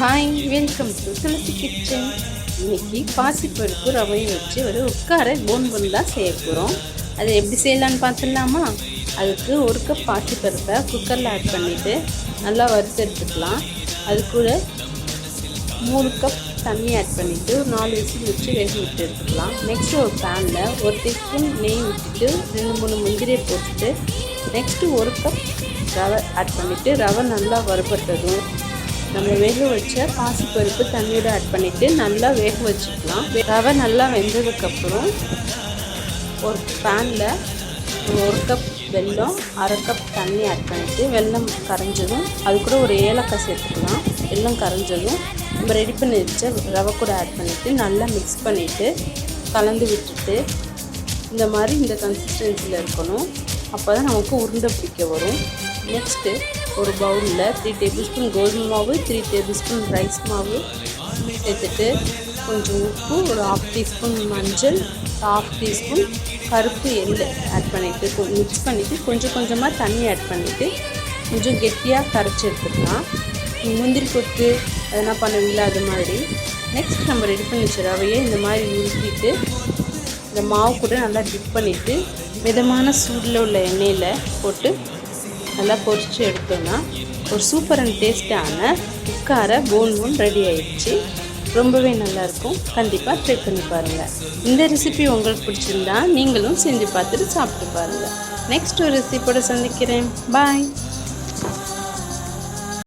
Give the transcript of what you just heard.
Hi, welcome to Tulasi kitchen. இன்னைக்கு பாசிப்பருப்பு ரவையை வச்சு ஒரு உட்கார போன் தான் செய்ய போகிறோம். அதை எப்படி செய்யலான்னு பார்த்துடலாமா? அதுக்கு ஒரு கப் பாசிப்பருப்பை குக்கரில் ஆட் பண்ணிவிட்டு நல்லா வறுத்து எடுத்துக்கலாம். அது கூட 3 கப் தண்ணி ஆட் பண்ணிவிட்டு ஒரு 4 விசில் வச்சு வேக விட்டு எடுத்துக்கலாம். நெக்ஸ்ட்டு ஒரு பேனில் 1 டீஸ்பூன் நெய் விட்டுட்டு 2-3 முந்திரியை போட்டுட்டு நெக்ஸ்ட்டு 1 கப் ரவை ஆட் பண்ணிவிட்டு ரவை நல்லா வறுபட்டதும் நம்ம வேக வச்ச பாசிப்பருப்பு தண்ணியோட ஆட் பண்ணிவிட்டு நல்லா வேக வச்சுக்கலாம். ரவை நல்லா வெந்ததுக்கப்புறம் ஒரு பேனில் 1 கப் வெல்லம் 1/2 கப் தண்ணி ஆட் பண்ணிவிட்டு வெல்லம் கரைஞ்சதும் அது கூட ஒரு ஏலக்காய் சேர்த்துக்கலாம். வெல்லம் கரைஞ்சதும் நம்ம ரெடி பண்ணி வச்ச ரவை கூட ஆட் பண்ணிவிட்டு நல்லா மிக்ஸ் பண்ணிவிட்டு கலந்து விட்டுட்டு இந்த மாதிரி இந்த கன்சிஸ்டன்சியில் இருக்கணும். அப்போ தான் நமக்கு உருண்டை பிடிக்க வரும். நெக்ஸ்ட்டு ஒரு பவுலில் 3 டேபிள் ஸ்பூன் கோதுமை மாவு, 3 டேபிள் ஸ்பூன் ரைஸ் மாவு சேர்த்துட்டு கொஞ்சம் உப்பு, ஒரு 1/2 டீஸ்பூன் மஞ்சள், 1/2 டீஸ்பூன் கருப்பு எள்ளு ஆட் பண்ணிவிட்டு மிக்ஸ் பண்ணிவிட்டு கொஞ்சம் கொஞ்சமாக தண்ணி ஆட் பண்ணிவிட்டு கொஞ்சம் கெட்டியாக கரைச்சி எடுத்துக்கலாம். முந்திரி கொத்து அதெல்லாம் பண்ணுவீங்களா அது மாதிரி. நெக்ஸ்ட் நம்ம ரெடி பண்ணி வச்ச ரவையை இந்த மாதிரி ஊற்றிட்டு இந்த மாவு கூட நல்லா டிப் பண்ணிவிட்டு மிதமான சூடில் உள்ள எண்ணெயில் போட்டு நல்லா பொரித்து எடுத்தோன்னா ஒரு சூப்பர் அண்ட் டேஸ்டான உட்கார போன் ரெடி ஆயிடுச்சு. ரொம்பவே நல்லாயிருக்கும். கண்டிப்பாக ட்ரை பண்ணி பாருங்கள். இந்த ரெசிபி உங்களுக்கு பிடிச்சிருந்தா நீங்களும் செஞ்சு பார்த்துட்டு சாப்பிட்டு பாருங்கள். நெக்ஸ்ட் ஒரு ரெசிபியோட சந்திக்கிறேன். பாய்.